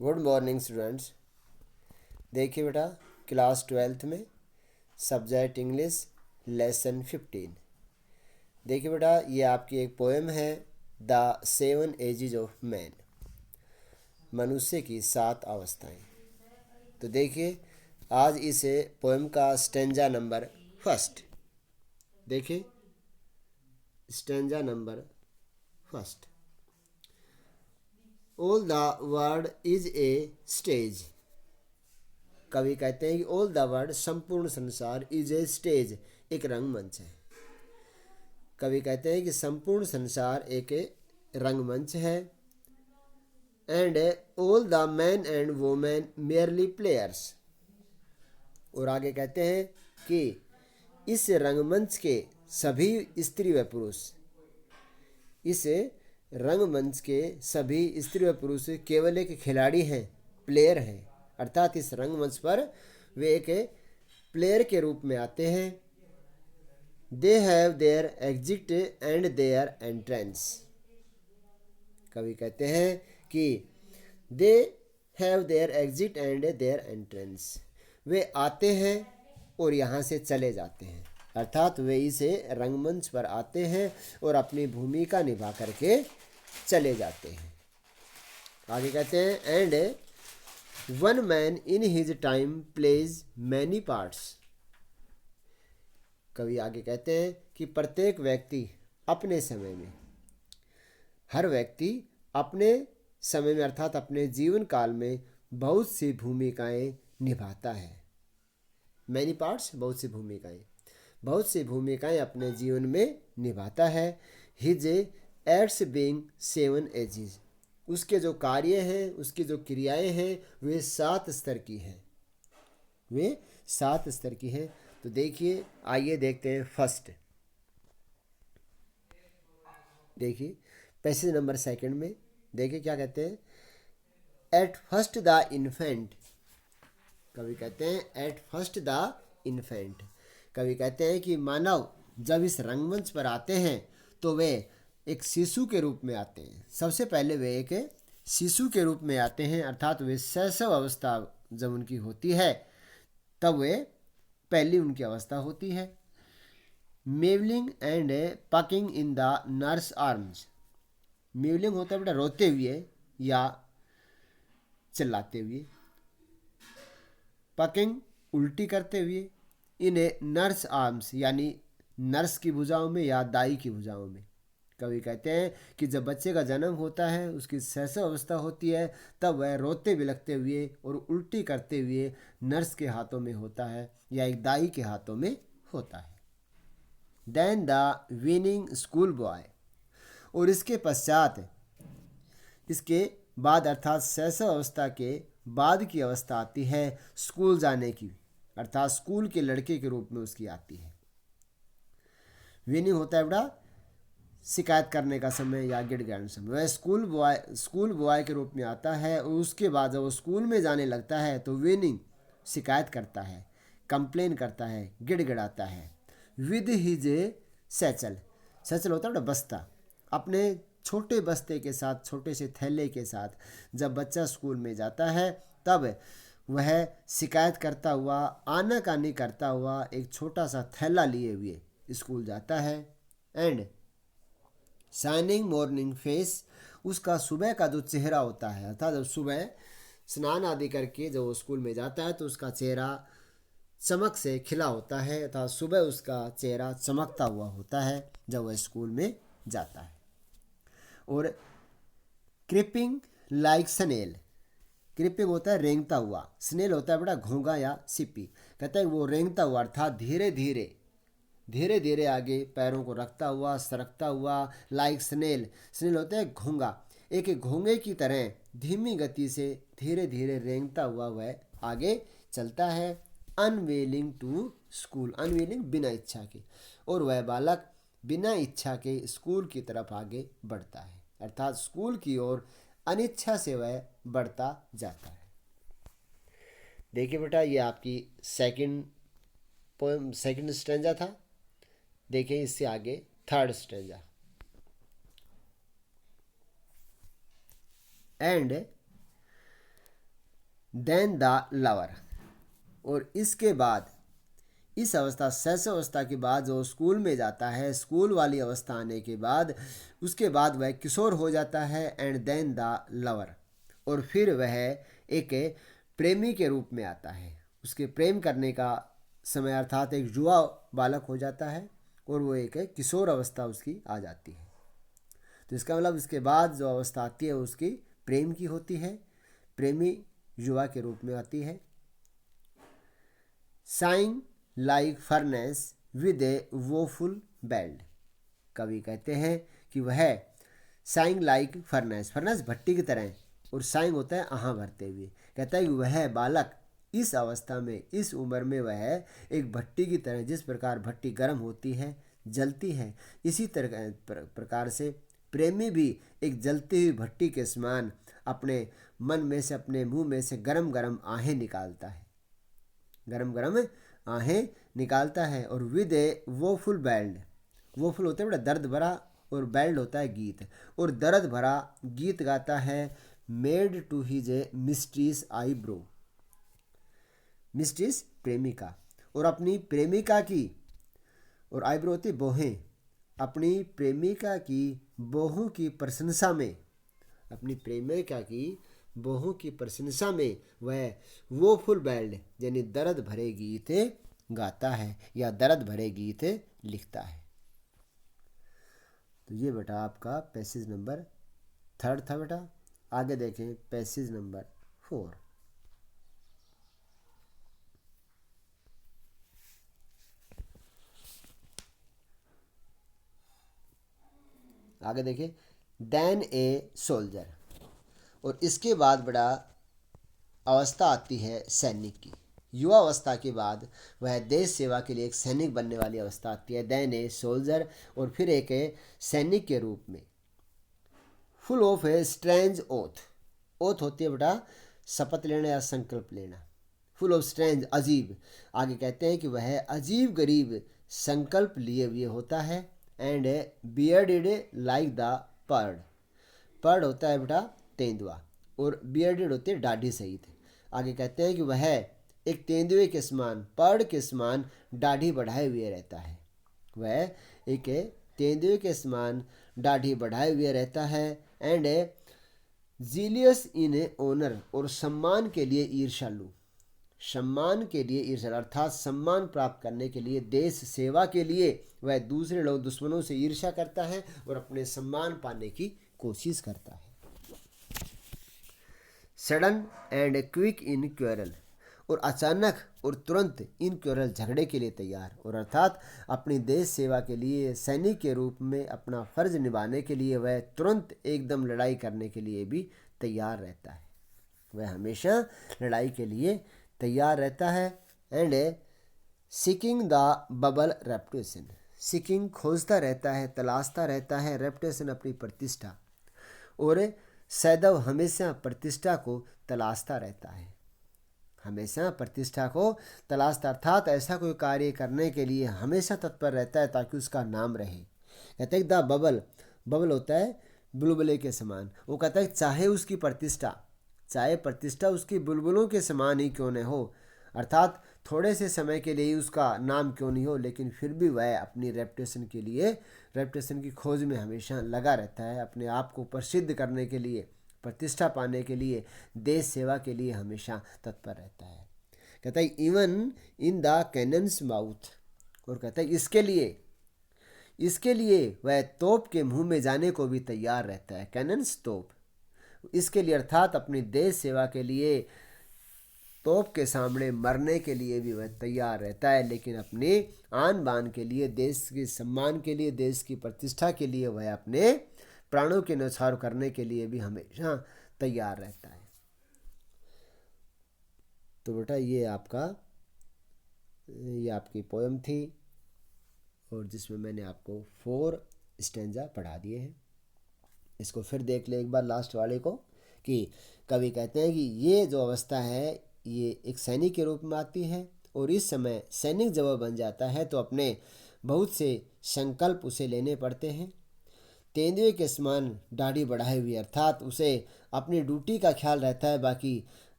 Good morning students. देखिए बेटा, class 12th में सब्जेक्ट इंग्लिश लेसन 15। देखिए बेटा, ये आपकी एक पोएम है, द 7 एजेस ऑफ मैन, मनुष्य की 7 अवस्थाएं। तो देखिए, आज इस पोएम का स्टेंजा नंबर फर्स्ट। देखिए, stanza number first. All the world is a stage. कवि कहते हैं कि ऑल द वर्ल्ड, संपूर्ण संसार, इज ए स्टेज, एक रंगमंच है। कवि कहते हैं कि संपूर्ण संसार एक रंगमंच है। And all the man and women merely players. और आगे कहते हैं कि इस रंगमंच के सभी स्त्री व पुरुष, इस रंगमंच के सभी स्त्री व पुरुष केवल एक खिलाड़ी हैं, प्लेयर हैं। अर्थात इस रंगमंच पर वे एक प्लेयर के रूप में आते हैं। They have their exit and their entrance. कवि कहते हैं कि they have their exit and their entrance, वे आते हैं और यहाँ से चले जाते हैं। अर्थात वे इसे रंगमंच पर आते हैं और अपनी भूमिका निभा करके चले जाते हैं। आगे कहते हैं and one man in his time plays many parts. कवि आगे कहते हैं कि प्रत्येक व्यक्ति अपने समय में, हर व्यक्ति अपने समय में अर्थात अपने जीवन काल में बहुत सी भूमिकाएं निभाता है। मैनी पार्ट्स, बहुत सी भूमिकाएं अपने जीवन में निभाता है। हिज एक्ट्स बीइंग 7 एजेस, उसके जो कार्य हैं, उसकी जो क्रियाएं हैं, वे 7 स्तर की हैं, वे 7 स्तर की हैं। तो देखिए, आइए देखते हैं फर्स्ट। देखिए पैसेज नंबर सेकंड में देखिए क्या कहते हैं। At first the infant. कवि कहते हैं एट फर्स्ट द इन्फेंट। कवि कहते हैं कि मानव जब इस रंगमंच पर आते हैं तो वे एक शिशु के रूप में आते हैं। सबसे पहले वे एक शिशु के रूप में आते हैं। अर्थात वे शैशव अवस्था जब उनकी होती है तब वे पहली उनकी अवस्था होती है। Mewling and puking in the nurse arms. Mewling होता है बेटा रोते हुए या चिल्लाते हुए, पकिंग उल्टी करते हुए, इन्हें नर्स आर्म्स यानी नर्स की भुजाओं में या दाई की भुजाओं में। कवि कहते हैं कि जब बच्चे का जन्म होता है, उसकी शैशव अवस्था होती है, तब वह रोते बिलखते हुए और उल्टी करते हुए नर्स के हाथों में होता है या एक दाई के हाथों में होता है। Then the whining school boy. और इसके पश्चात, इसके बाद अर्थात शैशव अवस्था के बाद की अवस्था आती है स्कूल जाने की, अर्थात स्कूल के लड़के के रूप में उसकी आती है। विनिंग होता है बेटा शिकायत करने का समय या गिड़गिड़ाने समय। वह स्कूल बॉय के रूप में आता है और उसके बाद जब वो स्कूल में जाने लगता है तो विनिंग शिकायत करता है, कंप्लेन करता है, गिड़गिड़ाता है। With his satchel. सैचल होता है बेटा बस्ता। अपने छोटे बस्ते के साथ, छोटे से थैले के साथ जब बच्चा स्कूल में जाता है तब वह शिकायत करता हुआ, आनाकानी करता हुआ एक छोटा सा थैला लिए हुए स्कूल जाता है। एंड शाइनिंग मॉर्निंग फेस, उसका सुबह का जो चेहरा होता है, अर्थात जब सुबह स्नान आदि करके जब वो स्कूल में जाता है तो उसका चेहरा चमक से खिला होता है, अर्थात सुबह उसका चेहरा चमकता हुआ होता है जब वह स्कूल में जाता है। और क्रिपिंग लाइक स्नेल। क्रिपिंग होता है रेंगता हुआ, स्नेल होता है बेटा घोंघा या सिप्पी। कहता है वो रेंगता हुआ अर्थात धीरे धीरे आगे पैरों को रखता हुआ, सरकता हुआ। लाइक स्नेल, स्नेल होता है घोंघा, एक घोंघे की तरह धीमी गति से धीरे धीरे रेंगता हुआ वह आगे चलता है। अनविलिंग टू स्कूल, अनविलिंग बिना इच्छा के, और वह बालक बिना इच्छा के स्कूल की तरफ आगे बढ़ता है, अर्थात स्कूल की ओर अनिच्छा से वह बढ़ता जाता है। देखिए बेटा, ये आपकी सेकंड पोएम, सेकंड स्टेंजा था। देखिए इससे आगे third stanza. And then the lover. और इसके बाद इस अवस्था शैशव अवस्था के बाद जो स्कूल में जाता है, स्कूल वाली अवस्था आने के बाद उसके बाद वह किशोर हो जाता है, एंड देन द लवर। और फिर वह एक प्रेमी के रूप में आता है, उसके प्रेम करने का समय अर्थात एक युवा बालक हो जाता है और वो एक किशोर अवस्था उसकी आ जाती है। तो इसका मतलब इसके बाद जो अवस्था आती है उसकी प्रेम की होती है, प्रेमी युवा के रूप में आती है। Saying like furnace with A woeful belt. कवि कहते हैं कि वह साइंग लाइक फर्नेस, फर्नेस भट्टी की तरह, और साइंग होता है आहाँ भरते हुए। कहता है कि वह बालक इस अवस्था में, इस उम्र में वह एक भट्टी की तरह, जिस प्रकार भट्टी गर्म होती है, जलती है, इसी तरह प्रकार से प्रेमी भी एक जलती हुई भट्टी के समान अपने मन में से, अपने मुंह में से गरम गरम आहें निकालता है, गरम गरम आहें निकालता है। और विद ए वोफुल बेल्ड, वोफुल होता है बड़ा दर्द भरा, और बेल्ड होता है गीत, और दर्द भरा गीत गाता है। Made to his a mistress eyebrow, mistress प्रेमिका, और अपनी प्रेमिका की, और आईब्रो होती बोहें, अपनी प्रेमिका की बोहों की प्रशंसा में, अपनी प्रेमिका की बोहों की प्रशंसा में वह वो फुल बेल्ड यानी दर्द भरे गीत गाता है या दर्द भरे गीत लिखता है। तो ये बेटा आपका पैसेज नंबर 3 था बेटा। आगे देखें पैसेज नंबर 4। आगे देखें देन ए सोल्जर। और इसके बाद बड़ा अवस्था आती है सैनिक की। युवा अवस्था के बाद वह देश सेवा के लिए एक सैनिक बनने वाली अवस्था आती है, देन ए सोल्जर, और फिर एक सैनिक के रूप में। Full of a strange oath, oath होती है बेटा शपथ लेना या संकल्प लेना। फुल ऑफ स्ट्रेंज अजीब, आगे कहते हैं कि वह अजीब गरीब संकल्प लिए हुए होता है। And bearded like the PERT, PERT होता है बेटा तेंदुआ, और बियर्डेड होती है दाढ़ी सहित। आगे कहते हैं कि वह एक तेंदुए के समान, पर्ड के समान दाढ़ी बढ़ाए हुए रहता है, वह एक तेंदुए के समान दाढ़ी बढ़ाए हुए रहता है। And jealous in a honour, और सम्मान के लिए ईर्ष्यालु, सम्मान के लिए ईर्ष्या अर्थात सम्मान प्राप्त करने के लिए, देश सेवा के लिए वह दूसरे लोग दुश्मनों से ईर्ष्या करता है और अपने सम्मान पाने की कोशिश करता है। Sudden and quick in quarrel, और अचानक और तुरंत इन क्वेरल झगड़े के लिए तैयार, और अर्थात अपनी देश सेवा के लिए सैनिक के रूप में अपना फर्ज निभाने के लिए वह तुरंत एकदम लड़ाई करने के लिए भी तैयार रहता है, वह हमेशा लड़ाई के लिए तैयार रहता है। And seeking the bubble reputation, seeking खोजता रहता है, तलाशता रहता है, रेपुटेशन अपनी प्रतिष्ठा, और सदैव हमेशा प्रतिष्ठा को तलाशता रहता है, हमेशा प्रतिष्ठा को तलाशता अर्थात ऐसा कोई कार्य करने के लिए हमेशा तत्पर रहता है ताकि उसका नाम रहे। कहते हैं द बबल, बबल होता है बुलबुले के समान। वो कहता है चाहे उसकी प्रतिष्ठा, चाहे प्रतिष्ठा उसकी बुलबुलों के समान ही क्यों न हो, अर्थात थोड़े से समय के लिए ही उसका नाम क्यों नहीं हो, लेकिन फिर भी वह अपनी रेपुटेशन के लिए, रेपुटेशन की खोज में हमेशा लगा रहता है, अपने आप को प्रसिद्ध करने के लिए, प्रतिष्ठा पाने के लिए, देश सेवा के लिए हमेशा तत्पर रहता है। कहता है even in the cannons mouth, और कहता है इसके लिए वह तोप के मुंह में जाने को भी तैयार रहता है। कैनन्स तोप, इसके लिए अर्थात अपनी देश सेवा के लिए तोप के सामने मरने के लिए भी वह तैयार रहता है, लेकिन अपने आन बान के लिए, देश के सम्मान के लिए, देश की प्रतिष्ठा के लिए वह अपने प्राणों के न्यौछावर करने के लिए भी हमेशा तैयार रहता है। तो बेटा ये आपकी पोएम थी, और जिसमें मैंने आपको 4 स्टेंजा पढ़ा दिए हैं। इसको फिर देख ले एक बार लास्ट वाले को, कि कवि कहते हैं कि ये जो अवस्था है ये एक सैनिक के रूप में आती है, और इस समय सैनिक जब वह बन जाता है तो अपने बहुत से संकल्प उसे लेने पड़ते हैं। तेंदुए के समान दाढ़ी बढ़ाए हुए, अर्थात उसे अपनी ड्यूटी का ख्याल रहता है, बाकी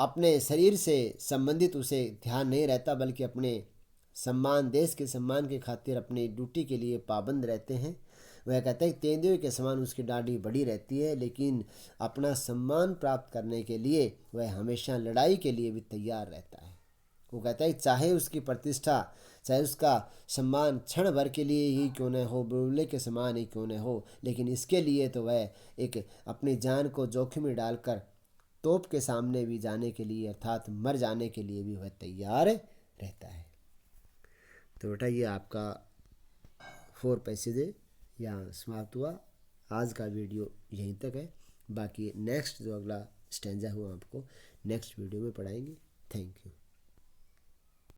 अपने शरीर से संबंधित उसे ध्यान नहीं रहता, बल्कि अपने सम्मान, देश के सम्मान के खातिर अपनी ड्यूटी के लिए पाबंद रहते हैं। वह कहता है कि तेंदुए के समान उसकी दाढ़ी बड़ी रहती है, लेकिन अपना सम्मान प्राप्त करने के लिए वह हमेशा लड़ाई के लिए भी तैयार रहता है। वो कहता है चाहे उसकी प्रतिष्ठा, चाहे उसका सम्मान क्षण भर के लिए ही क्यों न हो, बुलबुले के समान ही क्यों न हो, लेकिन इसके लिए तो वह एक अपनी जान को जोखिम में डालकर तोप के सामने भी जाने के लिए, अर्थात मर जाने के लिए भी वह तैयार रहता है। तो बेटा ये आपका 4 पैसेज यहाँ समाप्त हुआ। आज का वीडियो यहीं तक है। बाकी नेक्स्ट जो अगला स्टैंजा हुआ आपको नेक्स्ट वीडियो में पढ़ाएंगे। Thank you.